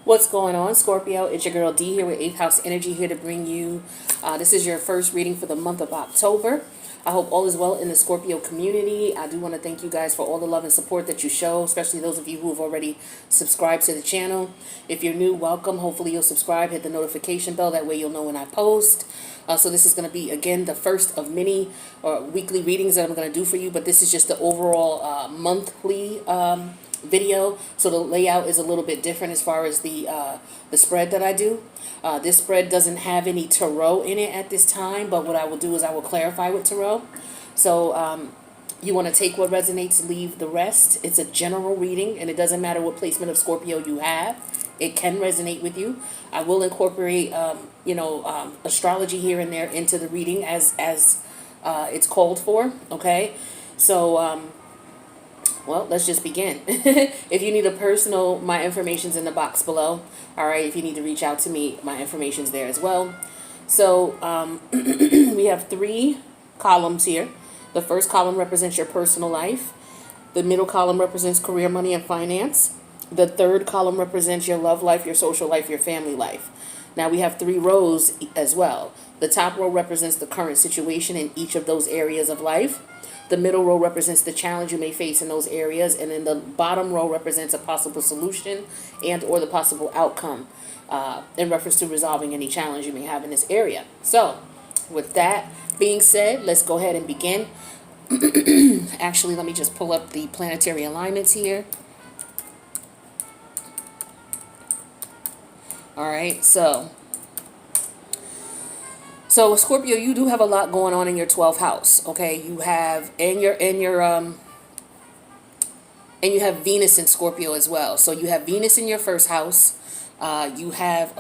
What's going on, Scorpio? It's your girl D here with 8th House Energy, here to bring you, this is your first reading for the month of October. I hope all is well in the Scorpio community. I do want to thank you guys for all the love and support that you show, especially those of you who have already subscribed to the channel. If you're new, welcome. Hopefully you'll subscribe, hit the notification bell. That way you'll know when I post. So this is going to be, again, the first of many weekly readings that I'm going to do for you, but this is just the overall monthly video, so the layout is a little bit different as far as the spread that I do. This spread doesn't have any tarot in it at this time, but what I will do is I will clarify with tarot. So you want to take what resonates, leave the rest. It's a general reading, and it doesn't matter what placement of Scorpio you have. It can resonate with you. I will incorporate, astrology here and there into the reading as it's called for. Okay, so well, let's just begin. If you need a personal, my information's in the box below. All right, if you need to reach out to me, my information's there as well. So we have 3 columns here. The first column represents your personal life. The middle column represents career, money, and finance. The third column represents your love life, your social life, your family life. Now we have 3 rows as well. The top row represents the current situation in each of those areas of life. The middle row represents the challenge you may face in those areas, and then the bottom row represents a possible solution and or the possible outcome in reference to resolving any challenge you may have in this area. So with that being said, let's go ahead and begin. Actually, let me just pull up the planetary alignments here. All right, so Scorpio, you do have a lot going on in your 12th house. Okay, you have and you have Venus in Scorpio as well. So you have Venus in your first house. You have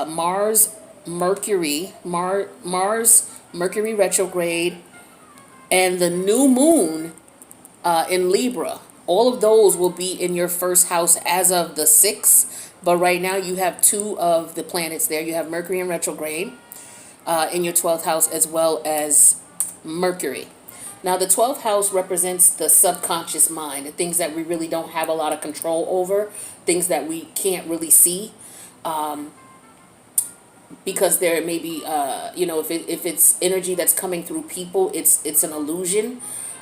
Mars, Mercury retrograde, and the new moon in Libra. All of those will be in your first house as of the 6th. But right now you have 2 of the planets there. You have Mercury in retrograde in your 12th house, as well as Mercury. Now the 12th house represents the subconscious mind, the things that we really don't have a lot of control over, things that we can't really see. Because there may be, if it's energy that's coming through people, it's an illusion.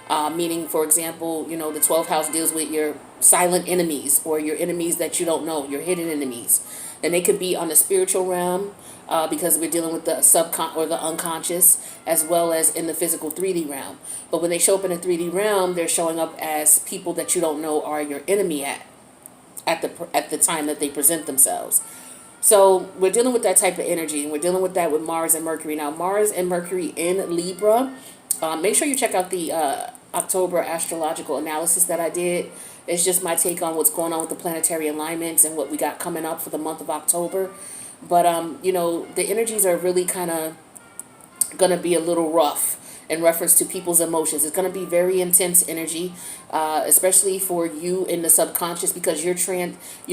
Meaning, for example, the 12th house deals with your silent enemies or your enemies that you don't know, your hidden enemies. And they could be on the spiritual realm because we're dealing with the or the unconscious, as well as in the physical 3D realm. But when they show up in the 3D realm, they're showing up as people that you don't know are your enemy at the time that they present themselves. So we're dealing with that type of energy, and we're dealing with that with Mars and Mercury. Now, Mars and Mercury in Libra. Make sure you check out the October astrological analysis that I did. It's just my take on what's going on with the planetary alignments and what we got coming up for the month of October. But, the energies are really kind of going to be a little rough in reference to people's emotions. It's going to be very intense energy, especially for you in the subconscious, because you're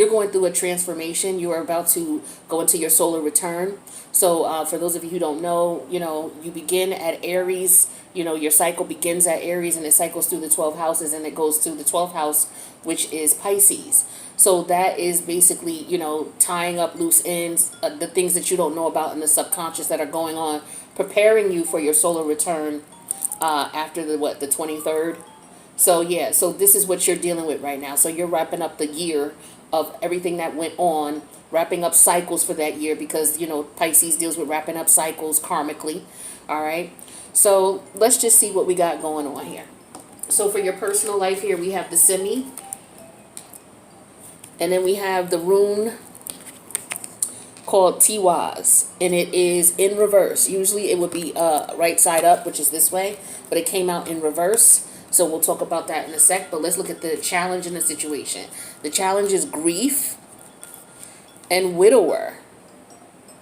going through a transformation. You are about to go into your solar return. So for those of you who don't know, you begin at Aries. Your cycle begins at Aries, and it cycles through the 12 houses, and it goes to the 12th house, which is Pisces. So that is basically, tying up loose ends, the things that you don't know about in the subconscious that are going on, preparing you for your solar return after the 23rd. So yeah, so this is what you're dealing with right now. So you're wrapping up the year of everything that went on, wrapping up cycles for that year, because Pisces deals with wrapping up cycles karmically. All right, so let's just see what we got going on here. So for your personal life here, we have the semi, and then we have the rune called Tiwaz, and it is in reverse. Usually it would be right side up, which is this way, but it came out in reverse. So we'll talk about that in a sec, but let's look at the challenge in the situation. The challenge is grief and widower.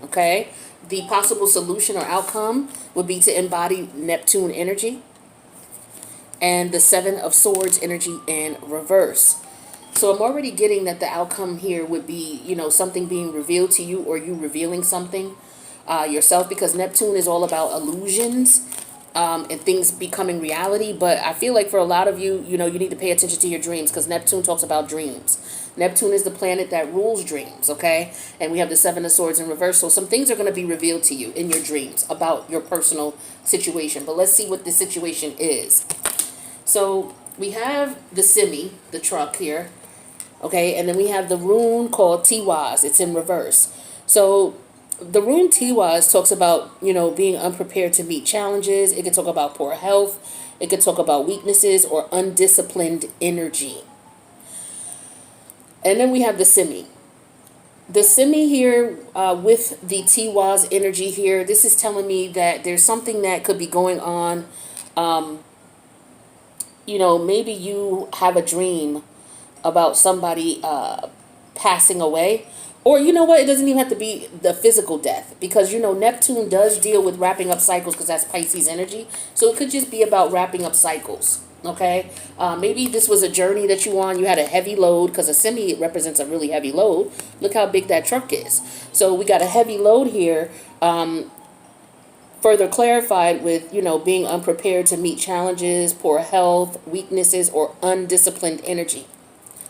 Okay? The possible solution or outcome would be to embody Neptune energy and the 7 of Swords energy in reverse. So I'm already getting that the outcome here would be, something being revealed to you, or you revealing something yourself, because Neptune is all about illusions. and things becoming reality. But I feel like for a lot of you, you need to pay attention to your dreams, because Neptune talks about dreams. Neptune is the planet that rules dreams, okay? And we have the Seven of Swords in reverse. So some things are going to be revealed to you in your dreams about your personal situation. But let's see what the situation is. So we have the semi, the truck here, okay? And then we have the rune called Tiwaz. It's in reverse. So the rune Tiwaz talks about, being unprepared to meet challenges. It could talk about poor health. It could talk about weaknesses or undisciplined energy. And then we have the semi. The semi here with the Tiwaz energy here, this is telling me that there's something that could be going on. Maybe you have a dream about somebody passing away. Or you know what? It doesn't even have to be the physical death, because Neptune does deal with wrapping up cycles, because that's Pisces energy. So it could just be about wrapping up cycles. Okay, maybe this was a journey that you on. You had a heavy load, because a semi represents a really heavy load. Look how big that truck is. So we got a heavy load here. Further clarified with being unprepared to meet challenges, poor health, weaknesses, or undisciplined energy.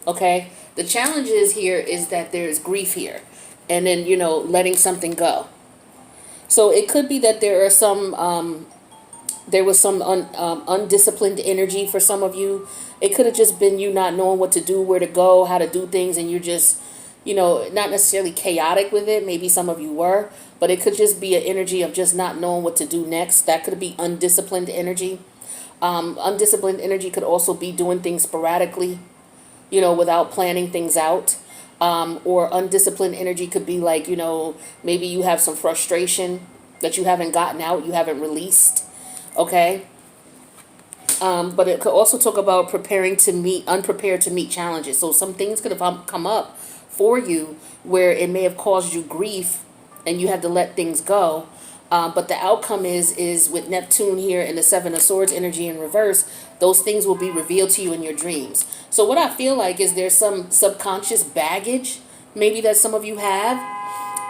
Okay. The challenge is here is that there's grief here, and then, letting something go. So it could be that there was some undisciplined energy for some of you. It could have just been you not knowing what to do, where to go, how to do things, and you're just, not necessarily chaotic with it. Maybe some of you were, but it could just be an energy of just not knowing what to do next. That could be undisciplined energy. Undisciplined energy could also be doing things sporadically, without planning things out. Or undisciplined energy could be like, maybe you have some frustration that you haven't gotten out, you haven't released. Okay. But it could also talk about unprepared to meet challenges. So some things could have come up for you where it may have caused you grief and you had to let things go. But the outcome is with Neptune here and the Seven of Swords energy in reverse, those things will be revealed to you in your dreams. So what I feel like is there's some subconscious baggage maybe that some of you have,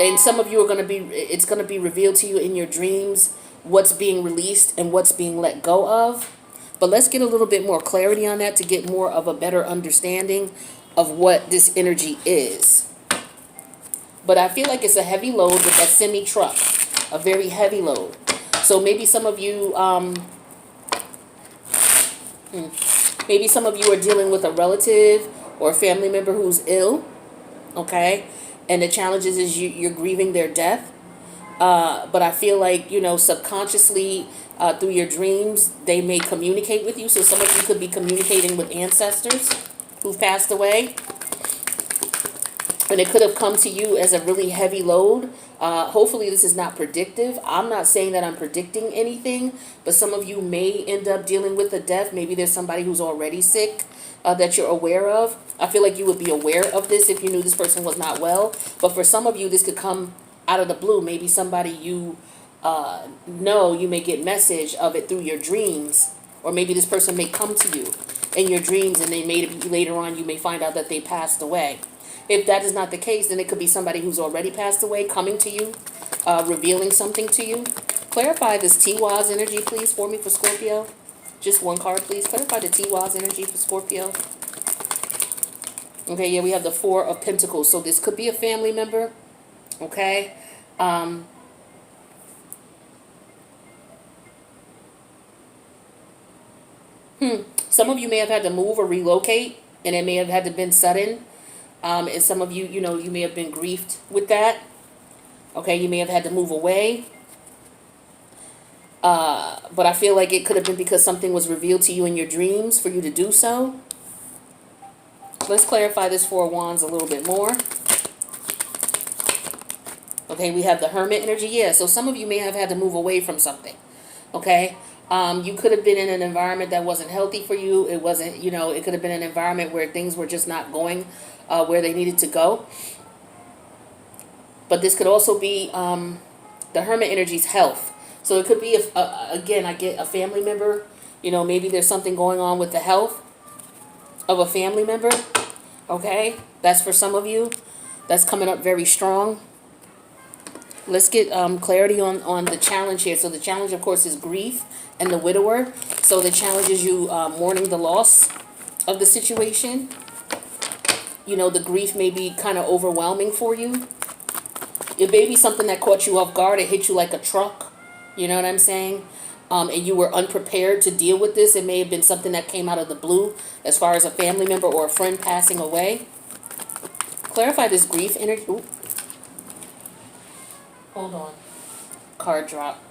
and some of you are it's going to be revealed to you in your dreams, what's being released and what's being let go of. But let's get a little bit more clarity on that to get more of a better understanding of what this energy is. But I feel like it's a heavy load with that semi truck. A very heavy load. So maybe some of you, are dealing with a relative or a family member who's ill, okay? And the challenge is you're grieving their death. But I feel like, subconsciously through your dreams, they may communicate with you. So some of you could be communicating with ancestors who've passed away. And it could have come to you as a really heavy load. Hopefully this is not predictive. I'm not saying that I'm predicting anything, but some of you may end up dealing with a death. Maybe there's somebody who's already sick that you're aware of. I feel like you would be aware of this if you knew this person was not well. But for some of you, this could come out of the blue. Maybe somebody you know, you may get message of it through your dreams. Or maybe this person may come to you in your dreams, and later on you may find out that they passed away. If that is not the case, then it could be somebody who's already passed away coming to you, revealing something to you. Clarify this Tiwaz energy, please, for me for Scorpio. Just one card, please. Clarify the Tiwaz energy for Scorpio. Okay, yeah, we have the Four of Pentacles. So this could be a family member. Okay. Some of you may have had to move or relocate, and it may have had to been sudden. And some of you, you may have been griefed with that. Okay, you may have had to move away. But I feel like it could have been because something was revealed to you in your dreams for you to do so. Let's clarify this Four of Wands a little bit more. Okay, we have the Hermit energy. Yeah, so some of you may have had to move away from something. Okay, you could have been in an environment that wasn't healthy for you. It wasn't, it could have been an environment where things were just not going where they needed to go. But this could also be the Hermit energy's health. So it could be, again, I get a family member. Maybe there's something going on with the health of a family member. Okay, that's for some of you. That's coming up very strong. Let's get clarity on the challenge here. So the challenge, of course, is grief and the widower. So the challenge is you mourning the loss of the situation. You know, the grief may be kind of overwhelming for you. It may be something that caught you off guard. It hit you like a truck. You know what I'm saying? And you were unprepared to deal with this. It may have been something that came out of the blue as far as a family member or a friend passing away. Clarify this grief energy. Ooh. Hold on. Card drop.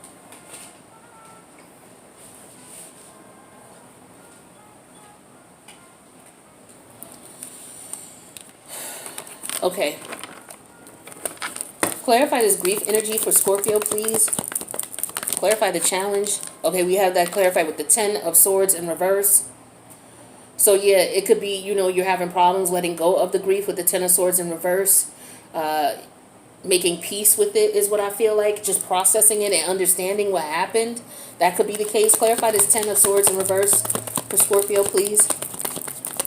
Okay. Clarify this grief energy for Scorpio, please. Clarify the challenge. Okay, we have that clarified with the 10 of Swords in reverse. So yeah, it could be, you know, you're having problems letting go of the grief with the 10 of Swords in reverse. Making peace with it is what I feel like. Just processing it and understanding what happened. That could be the case. Clarify this 10 of Swords in reverse for Scorpio, please.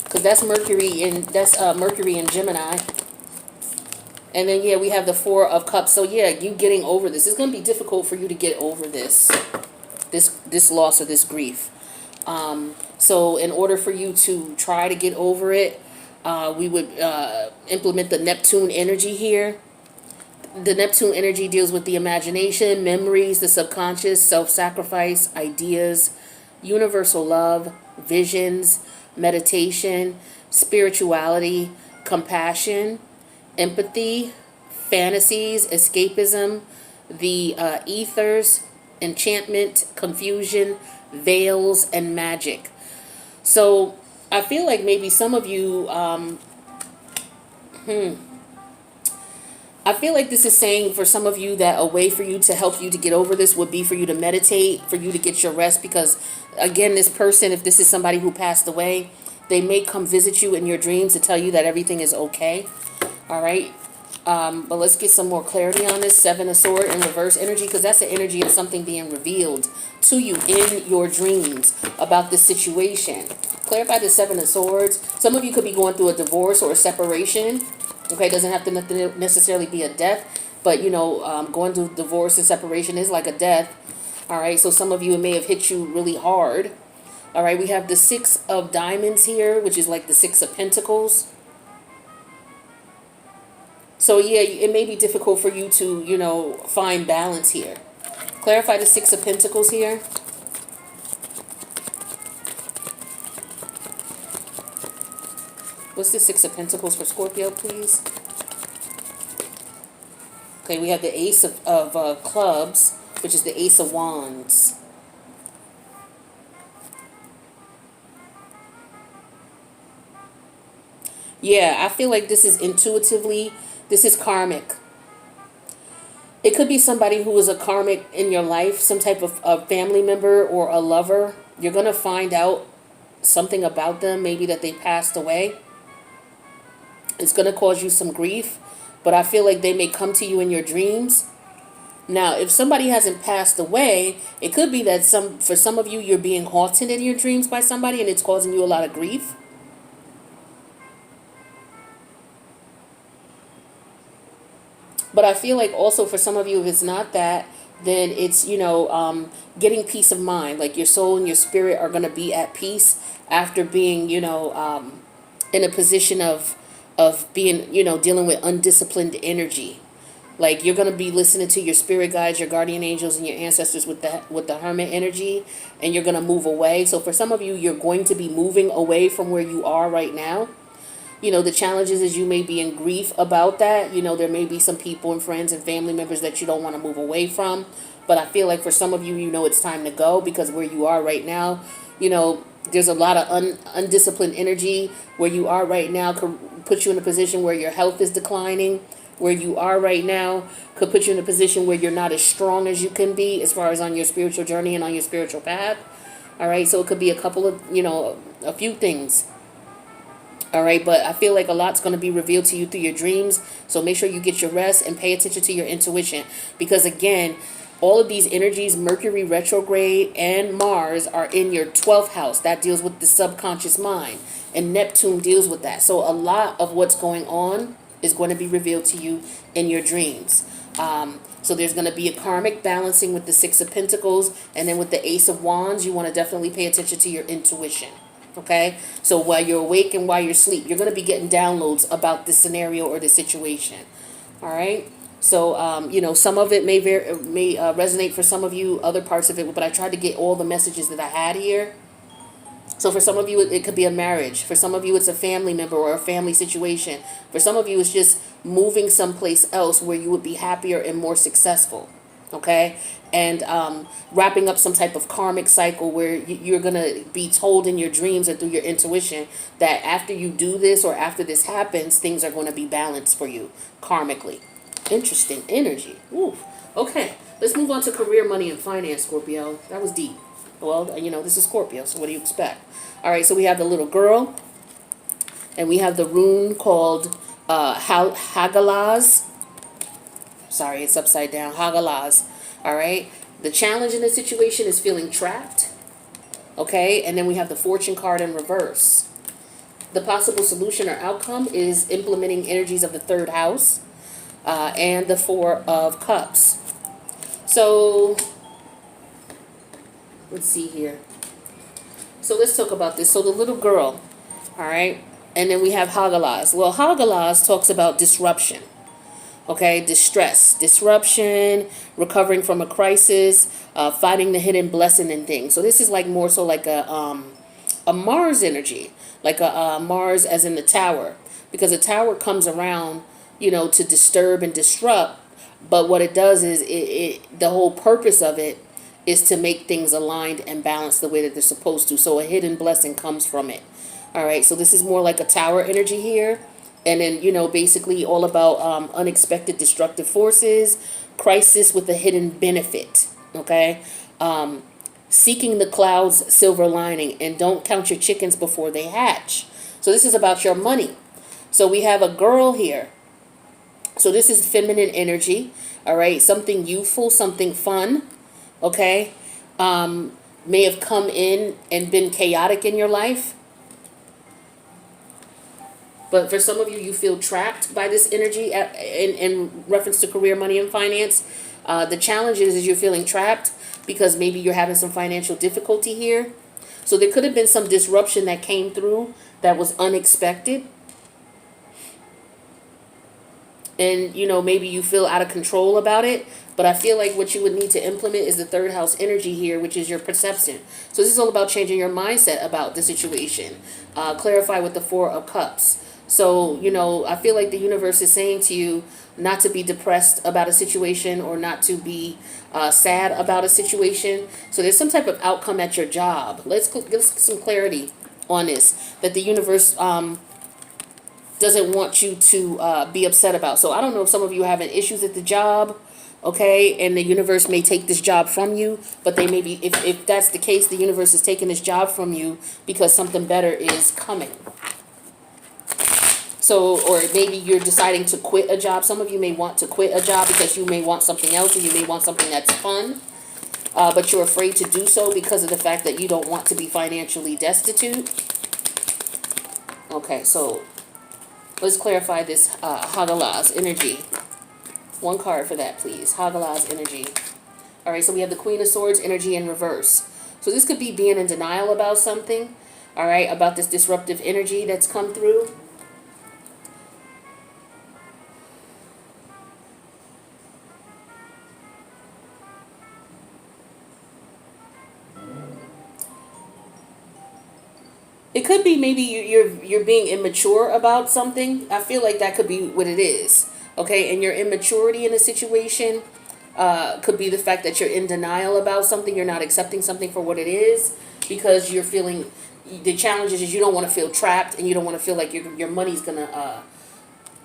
Because that's Mercury in Gemini. And then, yeah, we have the 4 of Cups. So, yeah, you getting over this. It's going to be difficult for you to get over this loss or this grief. So, in order for you to try to get over it, we would implement the Neptune energy here. The Neptune energy deals with the imagination, memories, the subconscious, self-sacrifice, ideas, universal love, visions, meditation, spirituality, compassion, empathy, fantasies, escapism, the ethers, enchantment, confusion, veils, and magic. So I feel like maybe some of you, I feel like this is saying for some of you that a way for you to help you to get over this would be for you to meditate, for you to get your rest, because again, this person, if this is somebody who passed away, they may come visit you in your dreams to tell you that everything is okay. All right. But let's get some more clarity on this 7 of Swords in reverse energy, because that's the energy of something being revealed to you in your dreams about this situation. Clarify the 7 of Swords. Some of you could be going through a divorce or a separation. Okay, it doesn't have to necessarily be a death, but you know, going through divorce and separation is like a death. All right, so some of you, it may have hit you really hard. All right, we have the 6 of Diamonds here, which is like the 6 of Pentacles. So yeah, it may be difficult for you to, you know, find balance here. Clarify the 6 of Pentacles here. What's the 6 of Pentacles for Scorpio, please? Okay, we have the Ace of Clubs, which is the Ace of Wands. Yeah, I feel like this is intuitively, this is karmic. It could be somebody who is a karmic in your life, some type of a family member or a lover. You're going to find out something about them, maybe that they passed away. It's going to cause you some grief, but I feel like they may come to you in your dreams. Now, if somebody hasn't passed away, it could be that for some of you, you're being haunted in your dreams by somebody and it's causing you a lot of grief. But I feel like also for some of you, if it's not that, then it's, you know, getting peace of mind. Like your soul and your spirit are going to be at peace after being, you know, in a position of being, you know, dealing with undisciplined energy. Like you're going to be listening to your spirit guides, your guardian angels, and your ancestors with the Hermit Energy, and you're going to move away. So for some of you, you're going to be moving away from where you are right now. You know, the challenges is you may be in grief about that. You know, there may be some people and friends and family members that you don't want to move away from. But I feel like for some of you, you know, it's time to go, because where you are right now, you know, there's a lot of undisciplined energy. Where you are right now could put you in a position where your health is declining. Where you are right now could put you in a position where you're not as strong as you can be as far as on your spiritual journey and on your spiritual path. All right, so it could be a couple of, you know, a few things. All right, but I feel like a lot's going to be revealed to you through your dreams. So make sure you get your rest and pay attention to your intuition. Because again, all of these energies, Mercury retrograde and Mars, are in your 12th house. That deals with the subconscious mind. And Neptune deals with that. So a lot of what's going on is going to be revealed to you in your dreams. So there's going to be a karmic balancing with the Six of Pentacles, and then with the Ace of Wands, you want to definitely pay attention to your intuition. Okay, so while you're awake and while you're asleep, you're going to be getting downloads about this scenario or the situation. All right. So, some of it may resonate for some of you, other parts of it, but I tried to get all the messages that I had here. So for some of you, it could be a marriage. For some of you, it's a family member or a family situation. For some of you, it's just moving someplace else where you would be happier and more successful. Okay? And wrapping up some type of karmic cycle where you're going to be told in your dreams or through your intuition that after you do this or after this happens, things are going to be balanced for you karmically. Interesting energy. Ooh. Okay, let's move on to career, money, and finance, Scorpio. That was deep. Well, this is Scorpio, so what do you expect? All right, so we have the little girl, and we have the rune called Hagalaz. Sorry, it's upside down. Hagalaz. All right, the challenge in the situation is feeling trapped. Okay, and then we have the fortune card in reverse. The possible solution or outcome is implementing energies of the third house and the Four of Cups. So let's see here. So let's talk about this. So the little girl, all right, and then we have Hagalaz. Well, Hagalaz talks about disruption, okay, distress, disruption, recovering from a crisis, finding the hidden blessing in things. So this is like more so like a Mars energy, like a Mars as in the tower, because a tower comes around, to disturb and disrupt. But what it does is the whole purpose of it is to make things aligned and balanced the way that they're supposed to. So a hidden blessing comes from it. All right. So this is more like a tower energy here. And then, basically all about unexpected destructive forces, crisis with a hidden benefit. Okay. Seeking the clouds, silver lining, and don't count your chickens before they hatch. So this is about your money. So we have a girl here. So this is feminine energy. All right. Something youthful, something fun. Okay, may have come in and been chaotic in your life. But for some of you, you feel trapped by this energy in reference to career, money, and finance. The challenge is you're feeling trapped because maybe you're having some financial difficulty here. So there could have been some disruption that came through that was unexpected. And, maybe you feel out of control about it. But I feel like what you would need to implement is the third house energy here, which is your perception. So this is all about changing your mindset about the situation. Clarify with the Four of Cups. So, I feel like the universe is saying to you not to be depressed about a situation or not to be sad about a situation. So there's some type of outcome at your job. Let's get some clarity on this, that the universe doesn't want you to be upset about. So I don't know if some of you are having issues at the job. Okay, and the universe may take this job from you, but they may be, if that's the case, the universe is taking this job from you because something better is coming. So, or maybe you're deciding to quit a job. Some of you may want to quit a job because you may want something else, or you may want something that's fun, but you're afraid to do so because of the fact that you don't want to be financially destitute. Okay, so let's clarify this Hagalaz energy. One card for that, please. Hagalaz energy. All right, so we have the Queen of Swords energy in reverse. So this could be being in denial about something, all right, about this disruptive energy that's come through. It could be maybe you're being immature about something. I feel like that could be what it is. Okay, and your immaturity in a situation could be the fact that you're in denial about something. You're not accepting something for what it is because you're feeling, the challenge is you don't want to feel trapped and you don't want to feel like your money's going to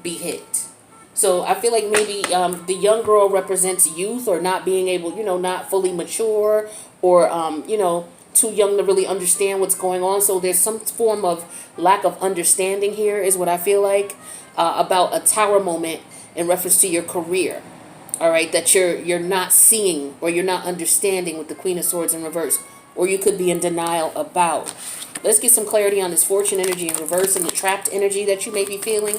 be hit. So I feel like maybe the young girl represents youth or not being able, not fully mature or, too young to really understand what's going on. So there's some form of lack of understanding here is what I feel like about a tower moment in reference to your career, all right, that you're not seeing or you're not understanding with the Queen of Swords in reverse, or you could be in denial about. Let's get some clarity on this fortune energy in reverse and the trapped energy that you may be feeling.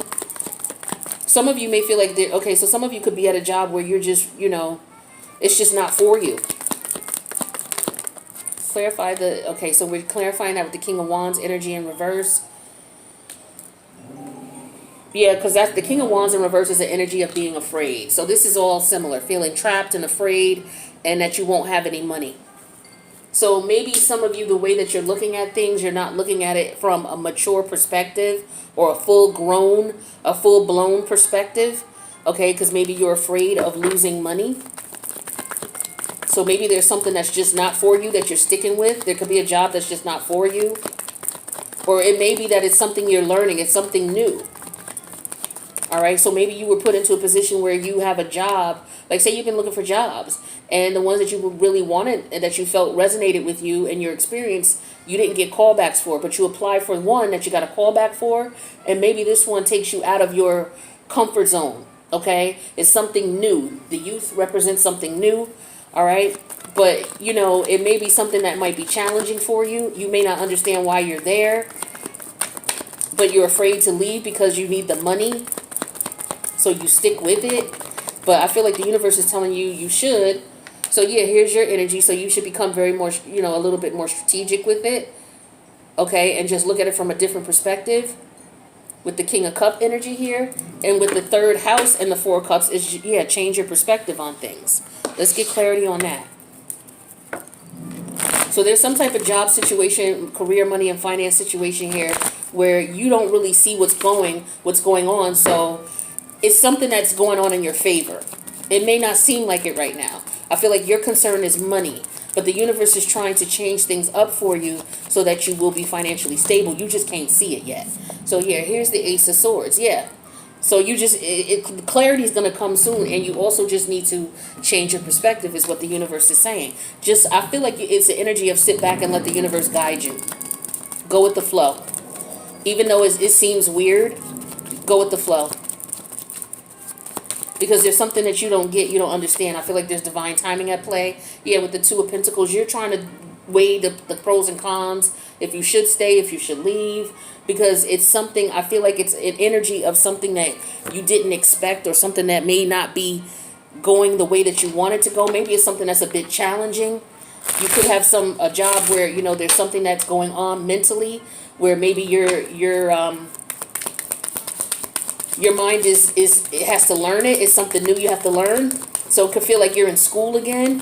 Some of you may feel like okay, so some of you could be at a job where you're just, it's just not for you. Clarify okay, so we're clarifying that with the King of Wands energy in reverse. Yeah, because that's the King of Wands in reverse is the energy of being afraid. So this is all similar, feeling trapped and afraid and that you won't have any money. So maybe some of you, the way that you're looking at things, you're not looking at it from a mature perspective or a full-blown perspective. Okay, because maybe you're afraid of losing money. So maybe there's something that's just not for you that you're sticking with. There could be a job that's just not for you. Or it may be that it's something you're learning. It's something new. All right, so maybe you were put into a position where you have a job. Like say you've been looking for jobs. And the ones that you really wanted and that you felt resonated with you and your experience, you didn't get callbacks for. But you applied for one that you got a callback for. And maybe this one takes you out of your comfort zone. Okay, it's something new. The youth represents something new. All right. But, it may be something that might be challenging for you. You may not understand why you're there. But you're afraid to leave because you need the money. So you stick with it. But I feel like the universe is telling you you should. So yeah, here's your energy. So you should become a little bit more strategic with it. Okay. And just look at it from a different perspective. With the King of Cup energy here. And with the third house and the Four of Cups is, change your perspective on things. Let's get clarity on that. So there's some type of job situation, career, money, and finance situation here where you don't really see what's going on. So it's something that's going on in your favor. It may not seem like it right now. I feel like your concern is money, but the universe is trying to change things up for you so that you will be financially stable. You just can't see it yet. So yeah, here's the Ace of Swords. Yeah. So you just, clarity is going to come soon, and you also just need to change your perspective is what the universe is saying. I feel like it's the energy of sit back and let the universe guide you. Go with the flow. Even though it seems weird, go with the flow. Because there's something that you don't get, you don't understand. I feel like there's divine timing at play. Yeah, with the Two of Pentacles, you're trying to weigh the pros and cons. If you should stay, if you should leave. Because it's something, I feel like it's an energy of something that you didn't expect or something that may not be going the way that you want it to go. Maybe it's something that's a bit challenging. You could have a job where, there's something that's going on mentally where maybe your mind it has to learn it. It's something new you have to learn. So it could feel like you're in school again.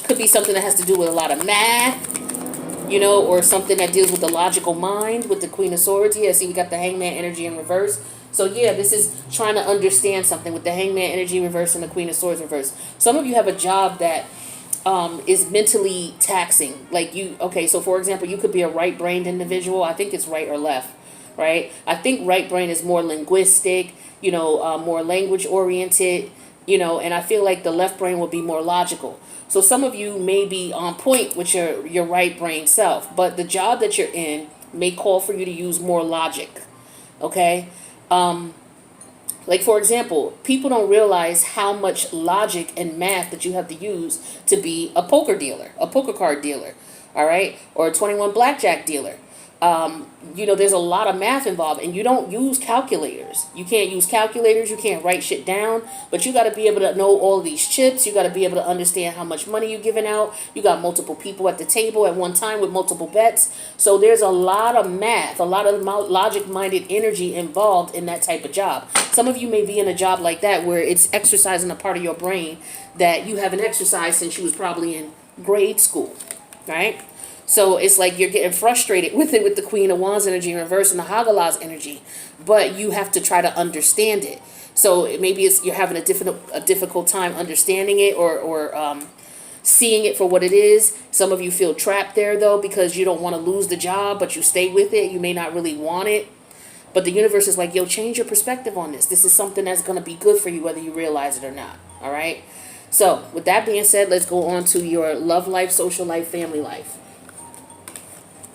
Could be something that has to do with a lot of math. Or something that deals with the logical mind with the Queen of Swords. Yeah, see, we got the Hangman energy in reverse. So, yeah, this is trying to understand something with the Hangman energy in reverse and the Queen of Swords in reverse. Some of you have a job that is mentally taxing. So, for example, you could be a right-brained individual. I think it's right or left, right? I think right brain is more linguistic, more language-oriented, and I feel like the left brain will be more logical. So some of you may be on point with your right brain self, but the job that you're in may call for you to use more logic, okay? For example, people don't realize how much logic and math that you have to use to be a poker dealer, a poker card dealer, all right? Or a 21 blackjack dealer. There's a lot of math involved, and you don't use calculators. You can't use calculators. You can't write shit down, but you got to be able to know all of these chips. You got to be able to understand how much money you're giving out. You got multiple people at the table at one time with multiple bets. So there's a lot of math, a lot of logic-minded energy involved in that type of job. Some of you may be in a job like that where it's exercising a part of your brain that you haven't exercised since you was probably in grade school, right? So it's like you're getting frustrated with it with the Queen of Wands energy in reverse and the Hagalaz energy, but you have to try to understand it. So maybe you're having a difficult time understanding it or seeing it for what it is. Some of you feel trapped there though because you don't want to lose the job, but you stay with it. You may not really want it, but the universe is like, yo, change your perspective on this. This is something that's going to be good for you whether you realize it or not. All right. So with that being said, let's go on to your love life, social life, family life.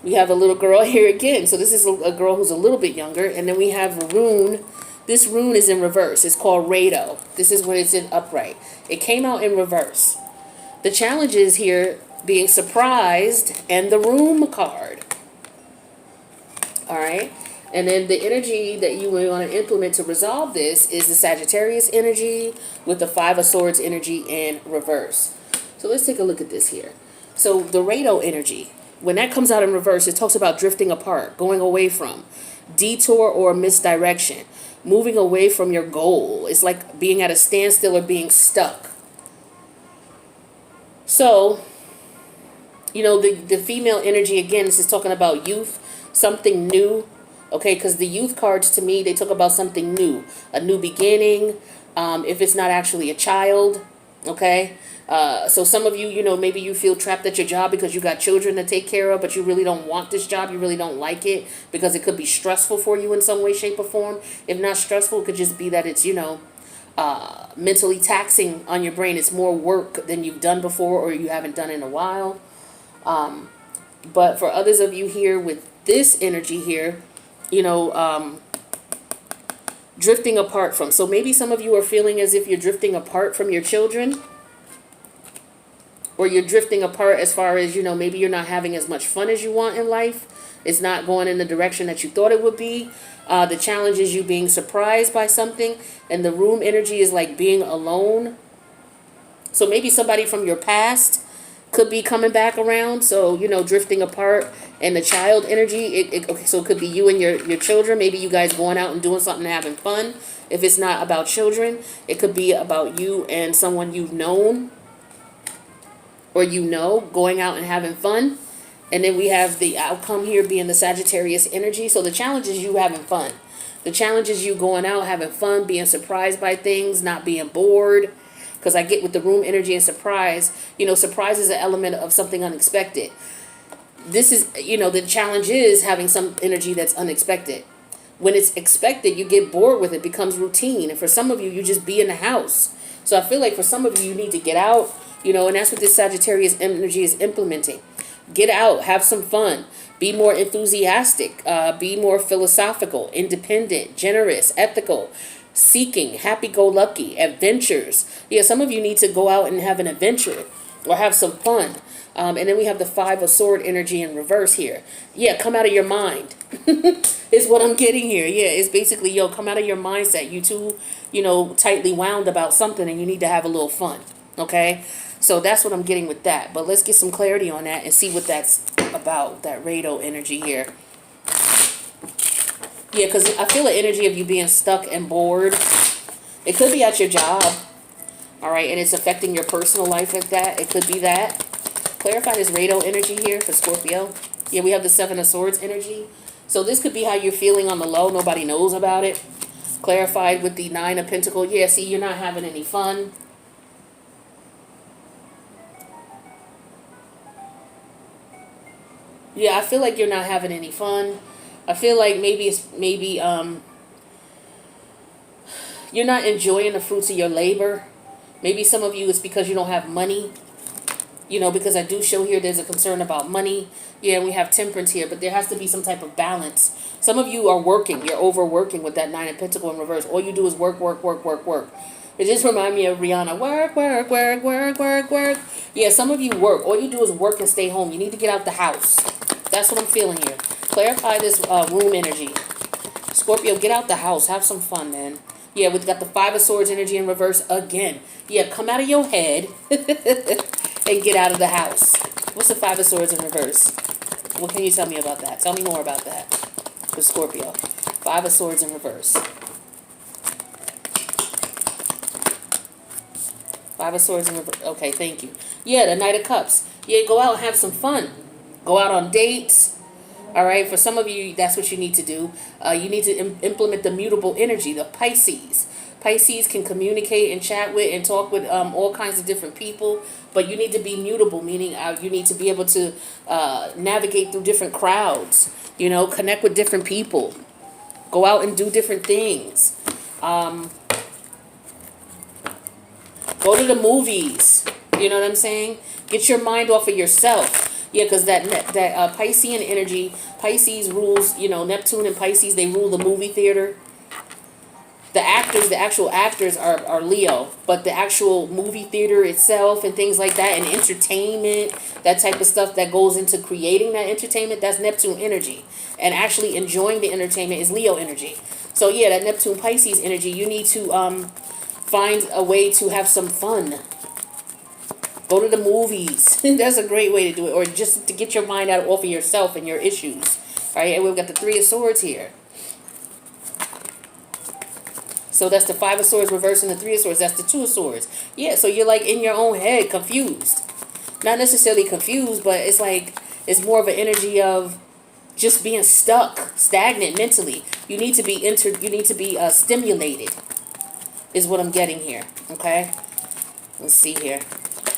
We have a little girl here again. So this is a girl who's a little bit younger. And then we have a rune. This rune is in reverse. It's called Rado. This is when it's in upright. It came out in reverse. The challenge is here being surprised and the room card. All right. And then the energy that you want to implement to resolve this is the Sagittarius energy with the Five of Swords energy in reverse. So let's take a look at this here. So the Rado energy, when that comes out in reverse, it talks about drifting apart, going away from, detour or misdirection, moving away from your goal. It's like being at a standstill or being stuck. So, you know, the female energy, again, this is talking about youth, something new. Okay, because the youth cards, to me, they talk about something new, a new beginning, if it's not actually a child. Okay, so some of you, you know, maybe you feel trapped at your job because you got children to take care of, but you really don't want this job. You really don't like it because it could be stressful for you in some way, shape, or form. If not stressful, it could just be that it's, you know, mentally taxing on your brain. It's more work than you've done before or you haven't done in a while. But for others of you here with this energy here, you know, drifting apart from. So maybe some of you are feeling as if you're drifting apart from your children. Or you're drifting apart as far as, you know, maybe you're not having as much fun as you want in life. It's not going in the direction that you thought it would be. The challenge is you being surprised by something. And the room energy is like being alone. So maybe somebody from your past could be coming back around. So, you know, drifting apart. And the child energy, okay, so it could be you and your children. Maybe you guys going out and doing something and having fun. If it's not about children, it could be about you and someone you've known. Or you know, going out and having fun. And then we have the outcome here being the Sagittarius energy. So the challenge is you having fun. The challenge is you going out, having fun, being surprised by things, not being bored. Because I get with the room energy and surprise. You know, surprise is an element of something unexpected. This is, you know, the challenge is having some energy that's unexpected. When it's expected, you get bored with it, becomes routine. And for some of you, you just be in the house. So I feel like for some of you, you need to get out, you know, and that's what this Sagittarius energy is implementing. Get out, have some fun, be more enthusiastic, be more philosophical, independent, generous, ethical, seeking, happy-go-lucky, adventures. Yeah, some of you need to go out and have an adventure or have some fun. And then we have the Five of Sword energy in reverse here. Yeah, come out of your mind is what I'm getting here. Yeah, it's basically, yo, come out of your mindset. You too, you know, tightly wound about something and you need to have a little fun. Okay, so that's what I'm getting with that. But let's get some clarity on that and see what that's about, that Rado energy here. Yeah, because I feel the energy of you being stuck and bored. It could be at your job. All right, and it's affecting your personal life like that. It could be that. Clarify this Rado energy here for Scorpio. Yeah, we have the Seven of Swords energy. So this could be how you're feeling on the low. Nobody knows about it. Clarified with the Nine of Pentacles. Yeah, see, you're not having any fun. Yeah, I feel like you're not having any fun. I feel like maybe you're not enjoying the fruits of your labor. Maybe some of you it's because you don't have money. You know, because I do show here there's a concern about money. Yeah, we have temperance here, but there has to be some type of balance. Some of you are working. You're overworking with that Nine of Pentacles in reverse. All you do is work, work, work, work, work. It just reminds me of Rihanna. Work, work, work, work, work, work. Yeah, some of you work. All you do is work and stay home. You need to get out the house. That's what I'm feeling here. Clarify this room energy. Scorpio, get out the house. Have some fun, man. Yeah, we've got the Five of Swords energy in reverse again. Yeah, come out of your head and get out of the house. What's the Five of Swords in reverse? What can you tell me about that? Tell me more about that for Scorpio. Five of Swords in reverse. Five of Swords in reverse. Okay, thank you. Yeah, the Knight of Cups. Yeah, go out and have some fun. Go out on dates. All right, for some of you, that's what you need to do. You need to implement the mutable energy, the Pisces. Pisces can communicate and chat with and talk with all kinds of different people, but you need to be mutable, meaning you need to be able to navigate through different crowds, you know, connect with different people, go out and do different things. Go to the movies, you know what I'm saying? Get your mind off of yourself. Yeah, because that Piscean energy, Pisces rules, you know, Neptune and Pisces, they rule the movie theater. the actual actors are Leo, but the actual movie theater itself and things like that and entertainment, that type of stuff that goes into creating that entertainment, that's Neptune energy. And actually enjoying the entertainment is Leo energy. So yeah, that Neptune Pisces energy, you need to find a way to have some fun. Go to the movies. That's a great way to do it. Or just to get your mind out off of yourself and your issues. All right, and we've got the Three of Swords here. So that's the Five of Swords reversing the Three of Swords. That's the Two of Swords. Yeah, so you're like in your own head, confused. Not necessarily confused, but it's like, it's more of an energy of just being stuck, stagnant mentally. You need to be stimulated, is what I'm getting here. Okay? Let's see here.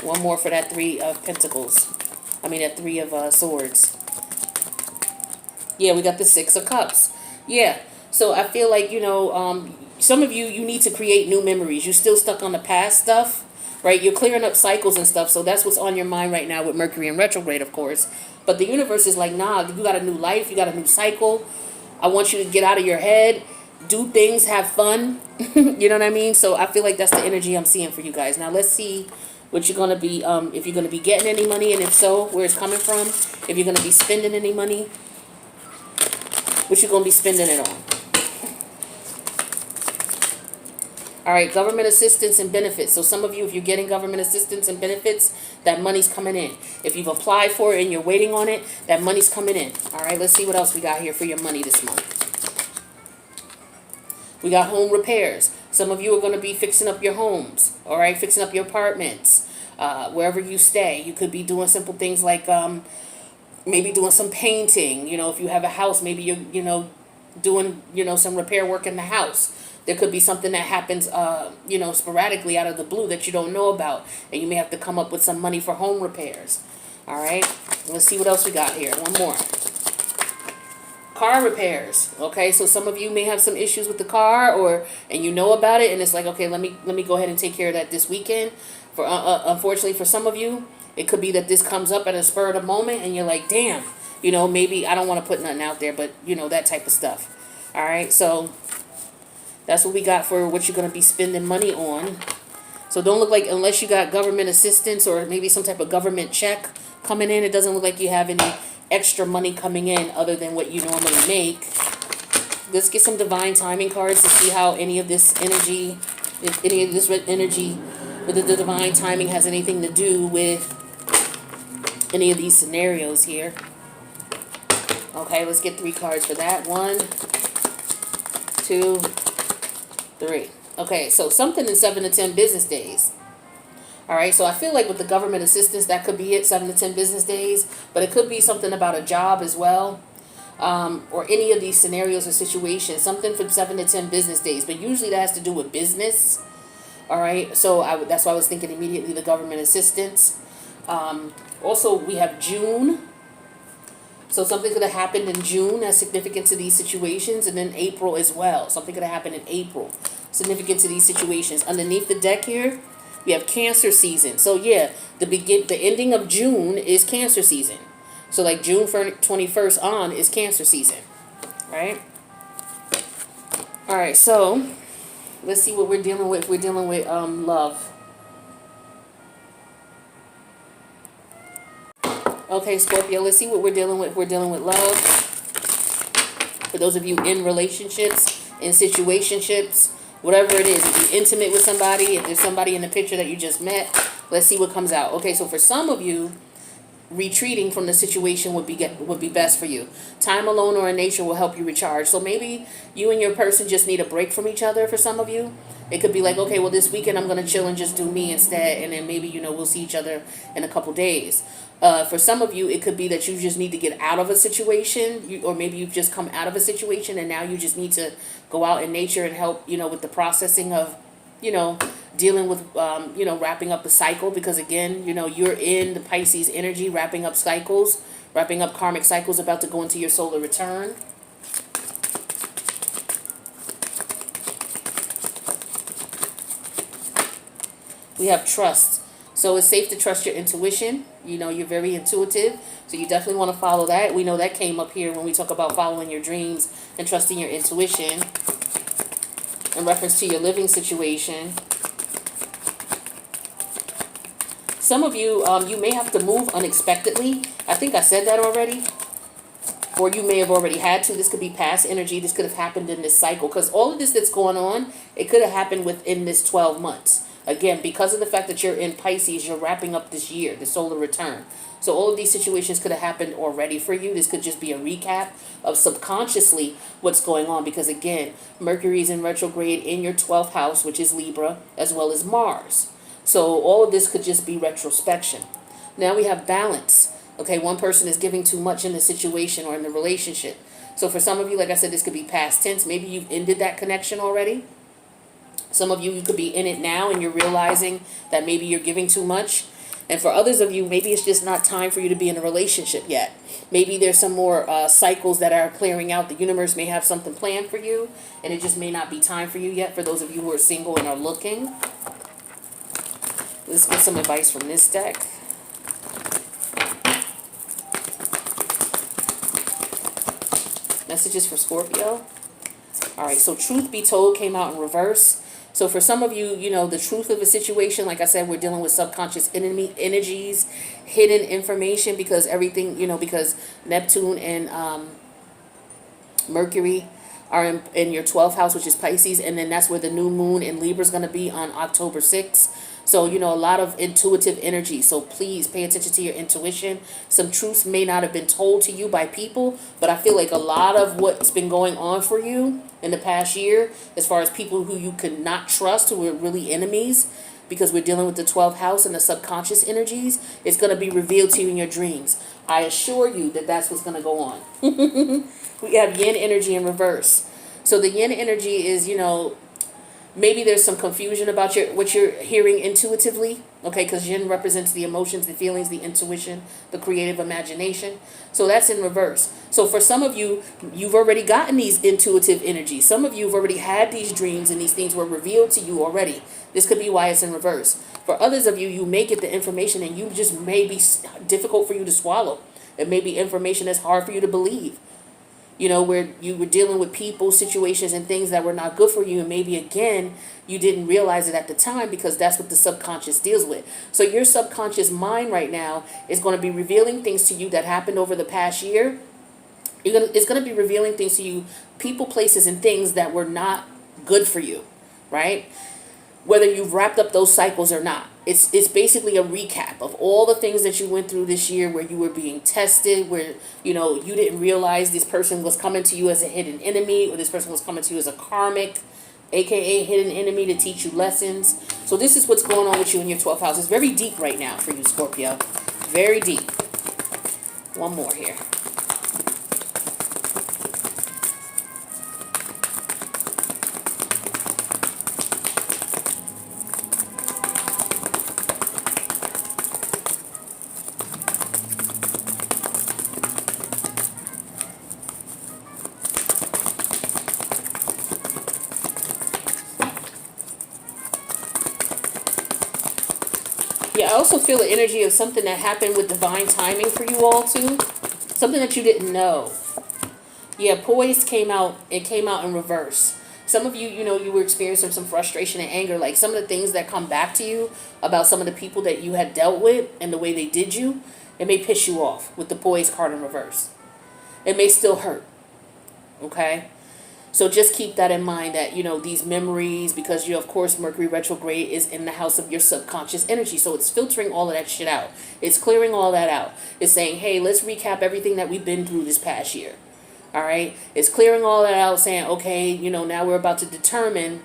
One more for that Three of Pentacles. I mean, that Three of Swords. Yeah, we got the Six of Cups. Yeah. So I feel like, some of you need to create new memories. You're still stuck on the past stuff, right? You're clearing up cycles and stuff. So that's what's on your mind right now with Mercury in retrograde, of course. But the universe is like, nah, you got a new life. You got a new cycle. I want you to get out of your head, do things, have fun. You know what I mean? So I feel like that's the energy I'm seeing for you guys. Now let's see what you're going to be, if you're going to be getting any money, and if so, where it's coming from. If you're going to be spending any money, what you're going to be spending it on. All right, government assistance and benefits. So some of you, if you're getting government assistance and benefits, that money's coming in. If you've applied for it and you're waiting on it, that money's coming in. All right, let's see what else we got here for your money this month. We got home repairs. Some of you are going to be fixing up your homes, all right, fixing up your apartments, wherever you stay. You could be doing simple things like maybe doing some painting. If you have a house, maybe you're, doing, some repair work in the house. There could be something that happens, sporadically out of the blue that you don't know about. And you may have to come up with some money for home repairs. All right. Let's see what else we got here. One more. Car repairs. Okay. So some of you may have some issues with the car and you know about it. And it's like, okay, let me go ahead and take care of that this weekend. Unfortunately, for some of you, it could be that this comes up at a spur of the moment and you're like, damn, maybe I don't want to put nothing out there, but that type of stuff. All right. So that's what we got for what you're going to be spending money on. So don't look like, unless you got government assistance or maybe some type of government check coming in, it doesn't look like you have any extra money coming in other than what you normally make. Let's get some divine timing cards to see how any of this energy, if any of this energy with the divine timing has anything to do with any of these scenarios here. Okay, let's get 3 cards for that. 1, 2, 3. Okay, so something in 7 to 10 business days. All right, so I feel like with the government assistance, that could be it, 7 to 10 business days. But it could be something about a job as well, or any of these scenarios or situations. Something from 7 to 10 business days. But usually that has to do with business. All right, so that's why I was thinking immediately the government assistance. Also, we have June. So something could have happened in June that's significant to these situations, and then April as well. Something could have happened in April, significant to these situations. Underneath the deck here, we have Cancer season. So yeah, the ending of June is Cancer season. So like June 21st on is Cancer season, right? All right, so let's see what we're dealing with. We're dealing with love. Okay, Scorpio, let's see what we're dealing with. We're dealing with love. For those of you in relationships, in situationships, whatever it is, if you're intimate with somebody, if there's somebody in the picture that you just met, let's see what comes out. Okay, so for some of you, retreating from the situation would be best for you. Time alone or in nature will help you recharge. So maybe you and your person just need a break from each other for some of you. It could be like, okay, well, this weekend I'm going to chill and just do me instead. And then maybe, we'll see each other in a couple days. For some of you, it could be that you just need to get out of a situation, or maybe you've just come out of a situation and now you just need to go out in nature and help, with the processing of, dealing with, wrapping up the cycle. Because again, you're in the Pisces energy, wrapping up cycles, wrapping up karmic cycles, about to go into your solar return. We have trust. So it's safe to trust your intuition. You're very intuitive. So you definitely want to follow that. We know that came up here when we talk about following your dreams and trusting your intuition. in reference to your living situation. Some of you, you may have to move unexpectedly. I think I said that already. Or you may have already had to. This could be past energy. This could have happened in this cycle. Because all of this that's going on, it could have happened within this 12 months. Again, because of the fact that you're in Pisces, you're wrapping up this year, the solar return. So all of these situations could have happened already for you. This could just be a recap of subconsciously what's going on. Because again, Mercury is in retrograde in your 12th house, which is Libra, as well as Mars. So all of this could just be retrospection. Now we have balance. Okay, one person is giving too much in the situation or in the relationship. So for some of you, like I said, this could be past tense. Maybe you've ended that connection already. Some of you, you could be in it now and you're realizing that maybe you're giving too much. And for others of you, maybe it's just not time for you to be in a relationship yet. Maybe there's some more cycles that are clearing out. The universe may have something planned for you, and it just may not be time for you yet. For those of you who are single and are looking. Let's get some advice from this deck. Messages for Scorpio. All right, so truth be told came out in reverse. So for some of you, you know, the truth of a situation, like I said, we're dealing with subconscious enemy energies, hidden information, because everything, you know, because Neptune and Mercury are in your 12th house, which is Pisces, and then that's where the new moon in Libra is going to be on October 6th. So, you know, a lot of intuitive energy. So please pay attention to your intuition. Some truths may not have been told to you by people, but I feel like a lot of what's been going on for you in the past year, as far as people who you could not trust, who are really enemies, because we're dealing with the 12th house and the subconscious energies, it's going to be revealed to you in your dreams. I assure you that that's what's going to go on. We have yin energy in reverse. So the yin energy is, you know, maybe there's some confusion about what you're hearing intuitively, okay, because yin represents the emotions, the feelings, the intuition, the creative imagination. So that's in reverse. So for some of you, you've already gotten these intuitive energies. Some of you have already had these dreams and these things were revealed to you already. This could be why it's in reverse. For others of you, you may get the information and you just may be difficult for you to swallow. It may be information that's hard for you to believe. You know, where you were dealing with people, situations, and things that were not good for you. And maybe, again, you didn't realize it at the time because that's what the subconscious deals with. So your subconscious mind right now is going to be revealing things to you that happened over the past year. It's going to be revealing things to you, people, places, and things that were not good for you, right? Whether you've wrapped up those cycles or not. It's basically a recap of all the things that you went through this year where you were being tested, where, you know, you didn't realize this person was coming to you as a hidden enemy, or this person was coming to you as a karmic, aka hidden enemy, to teach you lessons. So this is what's going on with you in your 12th house. It's very deep right now for you, Scorpio. Very deep. One more here. Yeah, I also feel the energy of something that happened with divine timing for you all too. Something that you didn't know. Yeah, poised came out. It came out in reverse. Some of you, you know, you were experiencing some frustration and anger. Like some of the things that come back to you about some of the people that you had dealt with and the way they did you, it may piss you off with the poised card in reverse. It may still hurt. Okay? So just keep that in mind that, you know, these memories, because you, of course, Mercury retrograde is in the house of your subconscious energy. So it's filtering all of that shit out. It's clearing all that out. It's saying, hey, let's recap everything that we've been through this past year. All right. It's clearing all that out, saying, okay, you know, now we're about to determine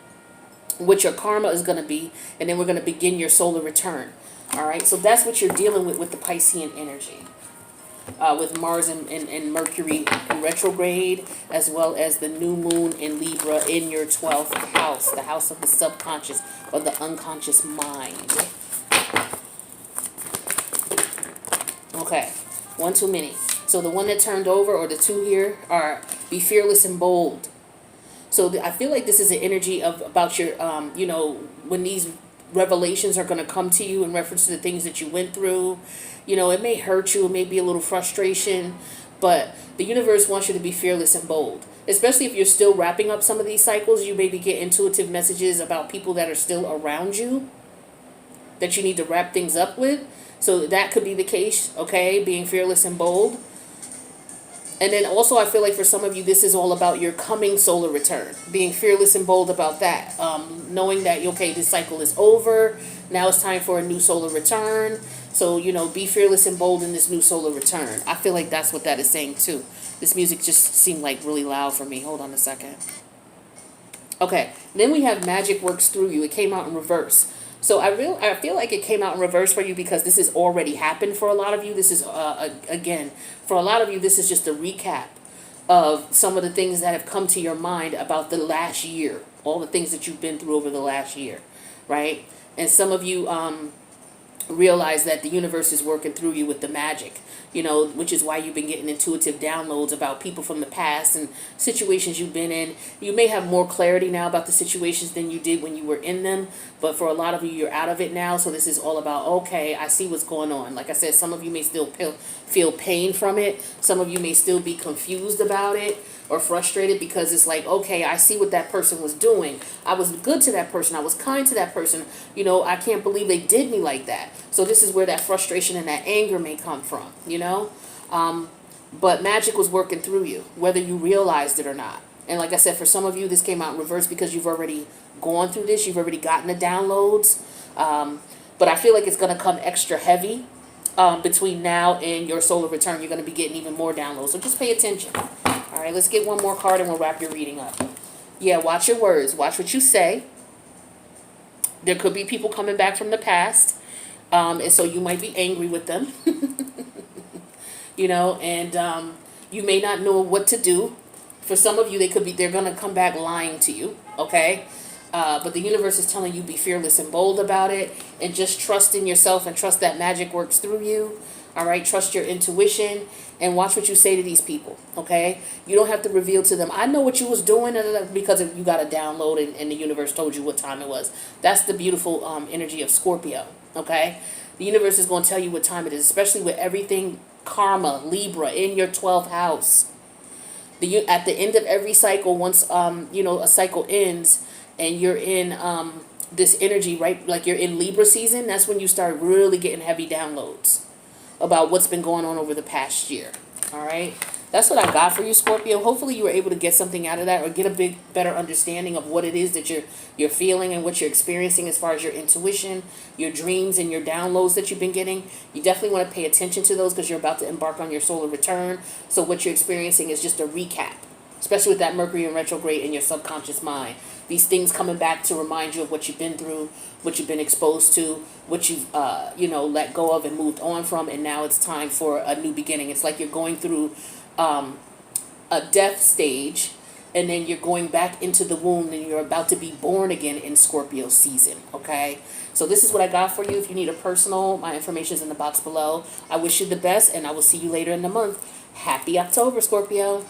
what your karma is going to be. And then we're going to begin your solar return. All right. So that's what you're dealing with the Piscean energy. With Mars and Mercury in retrograde, as well as the new moon in Libra in your 12th house, the house of the subconscious or the unconscious mind. Okay, one too many. So the one that turned over, or the two here, are be fearless and bold. So I feel like this is an energy of about your, you know, when these revelations are going to come to you in reference to the things that you went through. You know, it may hurt you, it may be a little frustration, but the universe wants you to be fearless and bold. Especially if you're still wrapping up some of these cycles, you maybe get intuitive messages about people that are still around you that you need to wrap things up with. So that could be the case, okay? Being fearless and bold. And then also I feel like for some of you, this is all about your coming solar return. Being fearless and bold about that. Knowing that, okay, this cycle is over. Now it's time for a new solar return. So, you know, be fearless and bold in this new solar return. I feel like that's what that is saying too. This music just seemed like really loud for me. Hold on a second. Okay, then we have magic works through you. It came out in reverse. So I feel like it came out in reverse for you because this has already happened for a lot of you. This is, again, for a lot of you, this is just a recap of some of the things that have come to your mind about the last year. All the things that you've been through over the last year, right? And some of you realize that the universe is working through you with the magic, you know, which is why you've been getting intuitive downloads about people from the past and situations you've been in. You may have more clarity now about the situations than you did when you were in them, but for a lot of you, you're out of it now. So this is all about, okay, I see what's going on. Like I said, some of you may still feel pain from it. Some of you may still be confused about it or frustrated because it's like, okay, I see what that person was doing. I was good to that person. I was kind to that person. You know, I can't believe they did me like that. So this is where that frustration and that anger may come from, you know. But magic was working through you, whether you realized it or not. And like I said, for some of you, this came out in reverse because you've already gone through this. You've already gotten the downloads. But I feel like it's going to come extra heavy between now and your solar return. You're going to be getting even more downloads. So just pay attention. All right, let's get one more card and we'll wrap your reading up. Yeah, watch your words. Watch what you say. There could be people coming back from the past. And so you might be angry with them. You know, and you may not know what to do. For some of you, they're going to come back lying to you, okay? But the universe is telling you be fearless and bold about it and just trust in yourself and trust that magic works through you. All right, trust your intuition and watch what you say to these people, okay? You don't have to reveal to them, I know what you was doing because you got a download and the universe told you what time it was. That's the beautiful energy of Scorpio, okay? The universe is going to tell you what time it is, especially with everything karma, Libra, in your 12th house. At the end of every cycle, once you know, a cycle ends and you're in this energy, right, like you're in Libra season, that's when you start really getting heavy downloads about what's been going on over the past year. All right, that's what I got for you, Scorpio. Hopefully you were able to get something out of that or get a better understanding of what it is that you're feeling and what you're experiencing as far as your intuition, your dreams, and your downloads that you've been getting. You definitely want to pay attention to those because you're about to embark on your solar return. So what you're experiencing is just a recap, especially with that Mercury in retrograde in your subconscious mind. These things coming back to remind you of what you've been through, what you've been exposed to, what you've, you know, let go of and moved on from, and now it's time for a new beginning. It's like you're going through a death stage, and then you're going back into the womb, and you're about to be born again in Scorpio season, okay? So this is what I got for you. If you need a personal, my information is in the box below. I wish you the best, and I will see you later in the month. Happy October, Scorpio.